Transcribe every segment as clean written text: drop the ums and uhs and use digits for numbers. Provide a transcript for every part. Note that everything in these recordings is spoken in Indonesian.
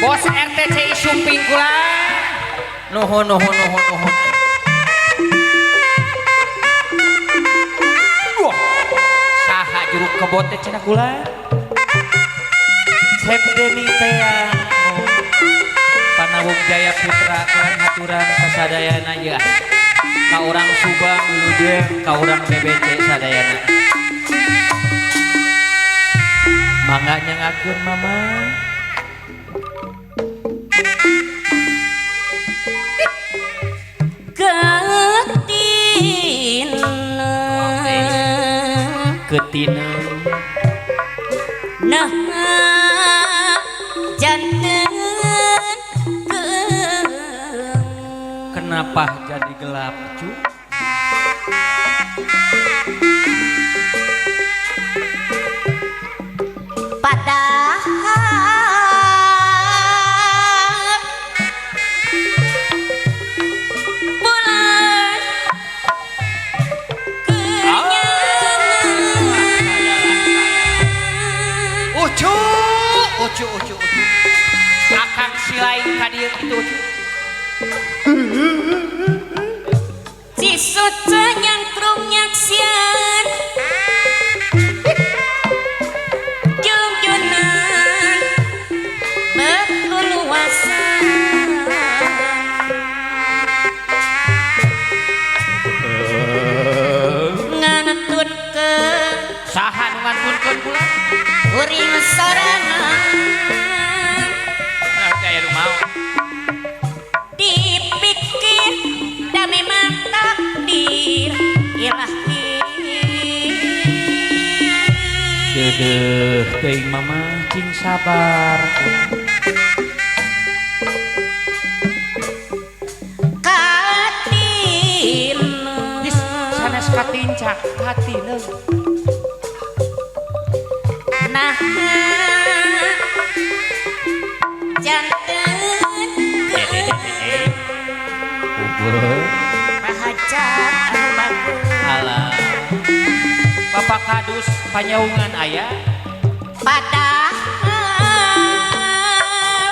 Bos RTCI Sumping kula. Nuhun. Wah. Saha juruk kebot teh cenah kula. Cep Deni teh Panawung Jaya Putra kurang haturan kasadayana ya. Ka urang Subang Wilujeng, ka urang BBC sadayana. Mangga nyangakeun mama. Ketina nah janten kenapa jadi gelap cu? Padahal bulan Ucu akang silain kadieu kitu si suce nyangkrung nyaksian jungjunan berluasan ngangetutkeun saha nu ngantunkeun kula uring sorangan aya nu mau dipikir da memang takdir ilahi deudeuh teuing mama cing sabar katina sanes katincak katina nah janten bahagia anu bagus alah Bapak Kadus panyaungan aya padahal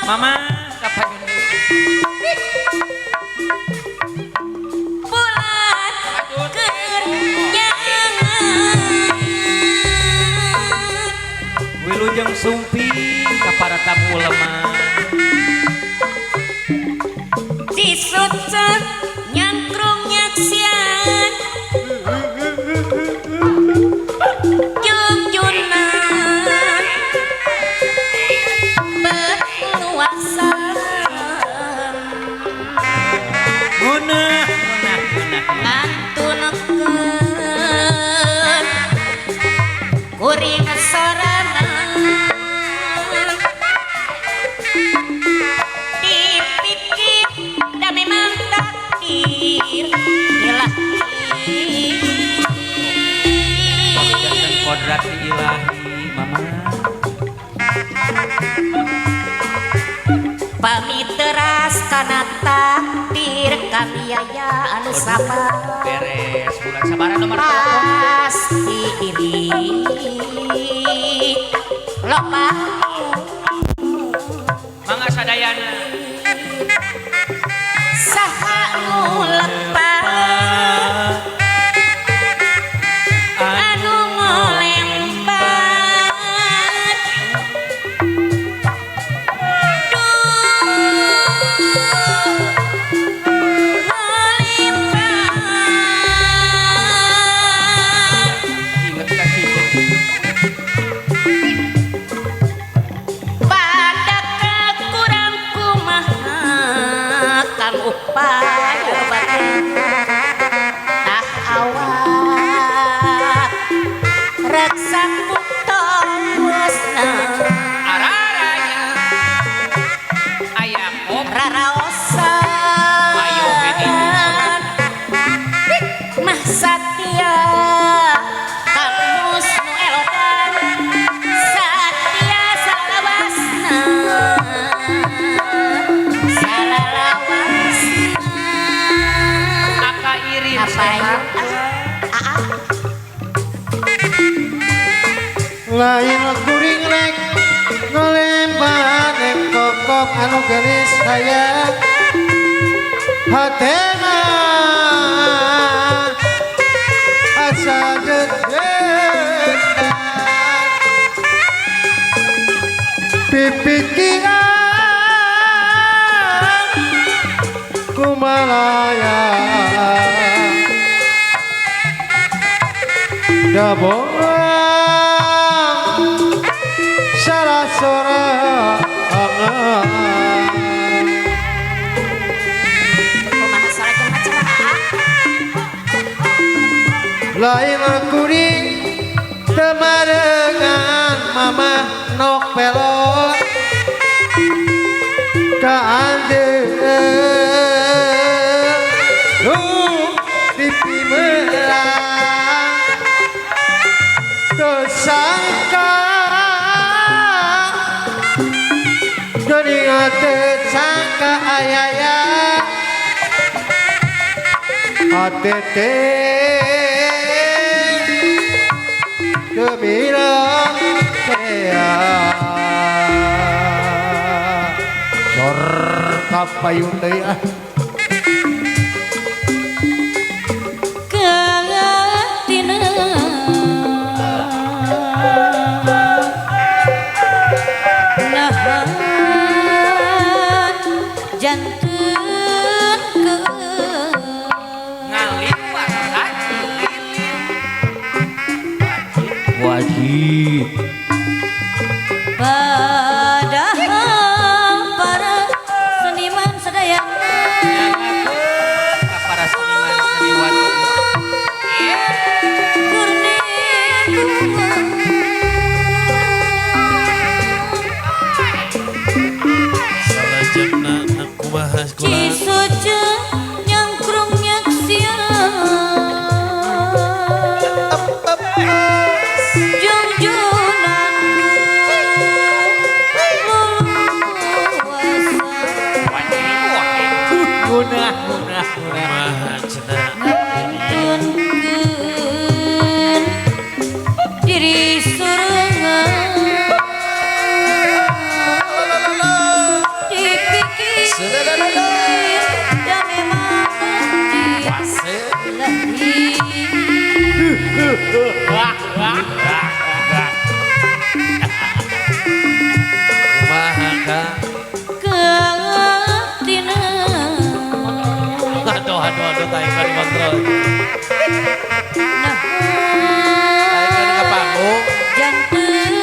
mama kapanyun bulan kenyangan Wilujeng Sumping ka para tamu ulama si suce nyangkrung nyaksian jungjunan berluasan munah ngantunkeun kuring sorangan dipikir da memang takdir ilahi dan kodrat ilahi mama pamiteras kana takdir kamiaya anu sabar beres bulan sabaran nomor telepon pasti diri loba mangga sadayana saha nu lepas anu ngolempat inget kasih pada kekurang kumaha kang upaya batin tah awak reksa putosna araraya aya kop raraosan ayo bedi mah satya kang musnu elodan satya salawasna aka irin apa ya lain kuring lek ngelempar kok Angkop anu gelis hayang hatena asa gegendan pipikiran kumalaya dabongan salah sorangan kumaha sarekeun macam lain kuring temarengan mama nok pelot kaandeuh nu dipimelang tersangka dunia tersangka ayaya ATT gembira saya sor kapayun deui ah ketina nahan janten ke ngaliwat haji lilin wajib padahal para seniman sedaya nyangakeun ka para seniman seniwan murni salajengna kumaha kumaha Cisuce nyangkrung nyaksian junjunanku luasa munah kumaha cenah ngayunkeun diri surengan dipikir da memang kumaha ka ketina aduh taing ka di kontrol nah taing ka di panggung janten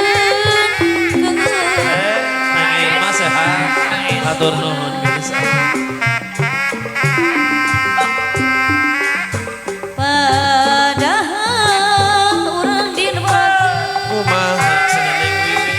Nang Irma sehat atur nuhun geus padahal urang di neraka kumaha cenah Neng Wiwi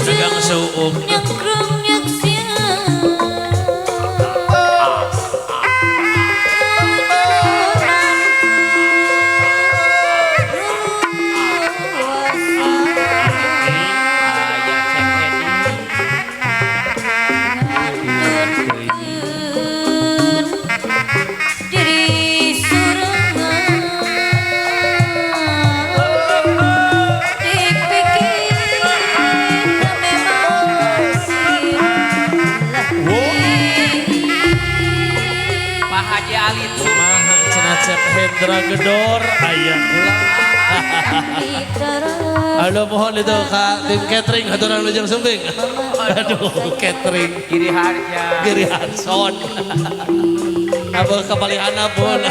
dagang suuk nyangkrung nyaksian diri surengan dipikir memang Pak Haji Ali tuh kumaha cenah Cep Hendra Gedor aya ulah Aduh mohon itu Kak tim catering haturan lujeng sumbing. Aduh catering kiri harja Giri Hanson. Abah kapalihana pun.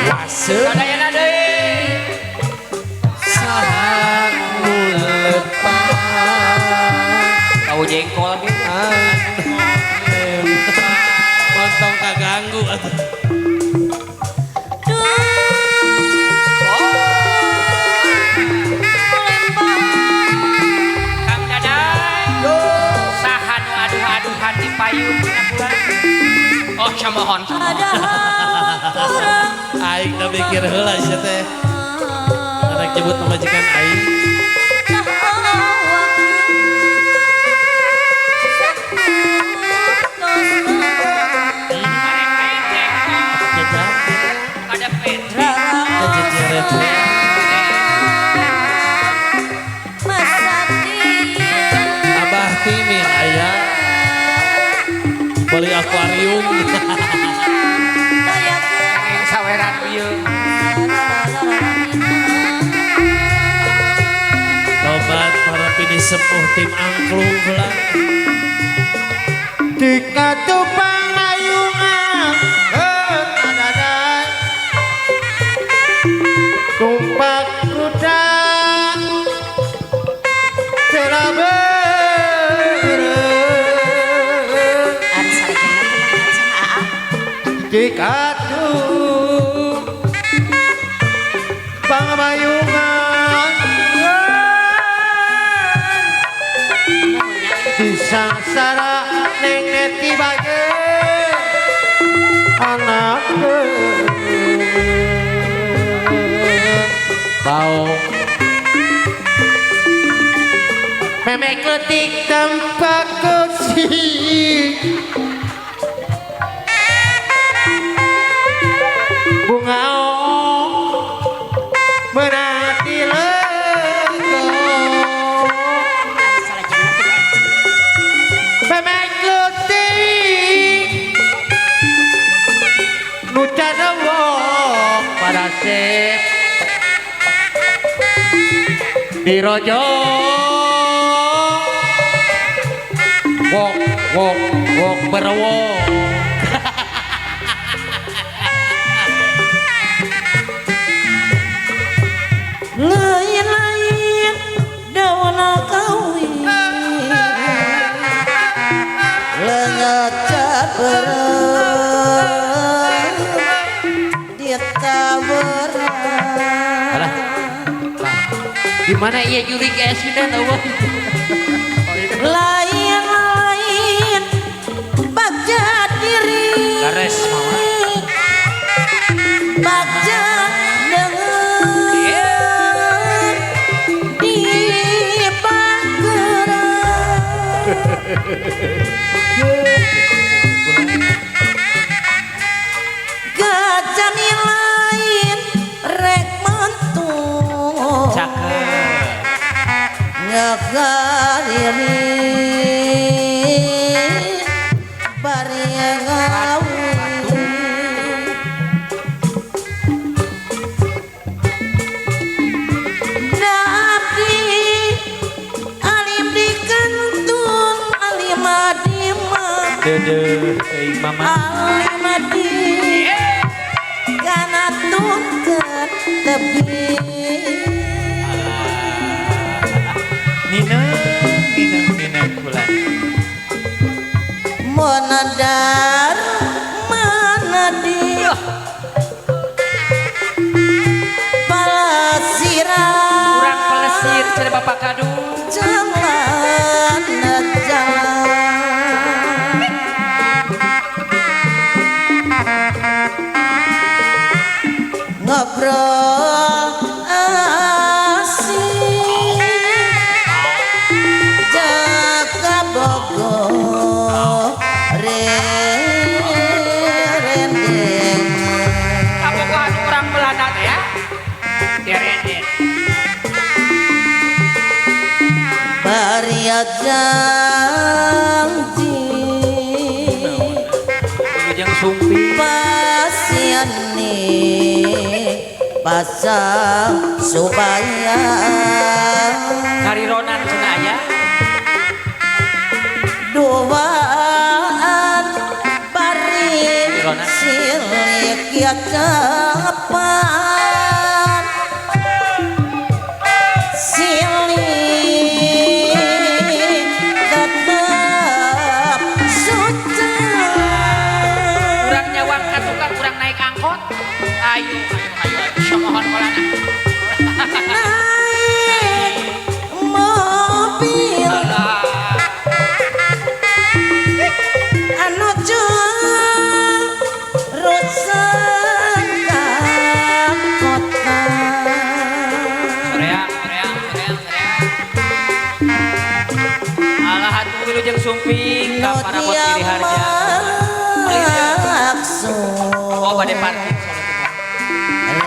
Wase sadayana deui sahat mulepan. tahu jengkol gitu Montong kaganggu atuh. Kang Dadang saha nu aduh-aduhan di payung dina bulan oh samohon Aing teh mikir heula sia teh. Anak nyebut pemajikan aing. payung. Yang saweran ieu. Tobat para pini sepuh tim angklung heula. Tika tupang ayungan tadadan tumpak kuda terabe tika tupang ayungan disangsara neng neti bage anak bau memek letik tanpa kursi bunga menati lego memek letik nucana wong pada sep di rojo wok berwok lain-lain dawana kawi lengacat berang dia kabarang Gimana iya juri ke Sudan Allah? lain-lain bagja diri Gares mama. bagja dengan di gajah lain rek mantung Cakep. ngegaliri bari ngawi Nabi alim di kantun alim adima Dede mama. alim adi kana tungket tebi Nina bulan. monadar manadi palasira Kurang pelesir cari bapak kadu. jalan jalan ngobrol asik jaga bogor rendeng Kamu kan orang Belanda teh ya? Derende. Baria janji Ujang sumpi. pasien nih pasang supaya Karironan cenah aya. doaan bari Rona. silik ya kapan silik tetap suci Kurang nyawang katukan kurang naik angkot. Ayo semohon kolana. naik mobil Alah. anu jual rusak kota Soreang. Alah hatu wilujeng sumping ka para bot kiri harja. Oh bade parkir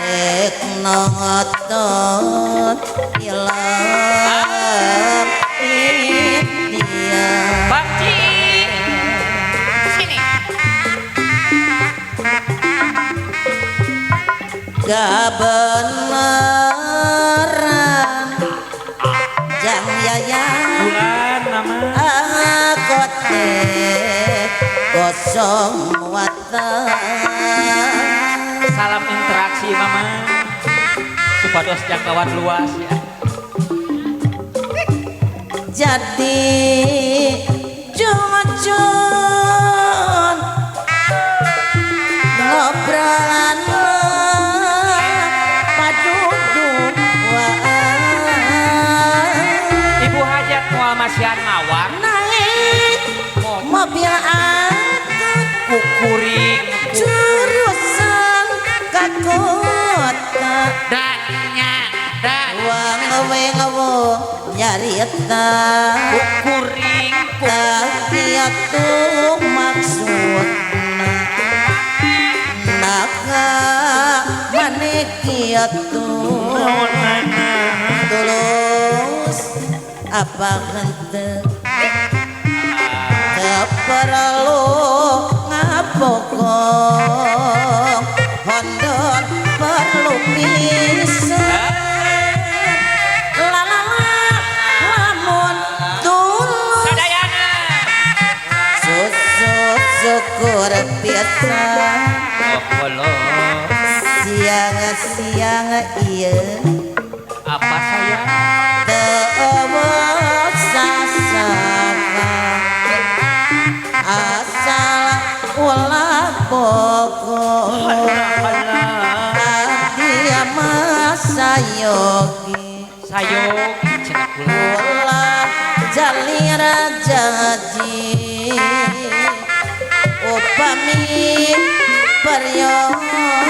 rek nongotot ilang dia Bangci. Sini. kebenaran jang yaya bulan nama aku teh kosong watan salam interaksi mama supados jangkauan luas ya jadi jujur ngobrolan paduduk ibu hajat mual masihan mawar naik mobil angkot kukuring jurusan ke kota Danya dan wang ngewe nyarita kukuring tapi itu maksudna naka maneki itu tulus apa henteu teu perlu ngapokong hondor perlu pisan lalala lamun tulus sadayana syukur pisan oh bolo siang ieu apa saya teu sasaka asal ulah pokok dia masayogi sayogi cenah kula ulah jalira janji upami peryogi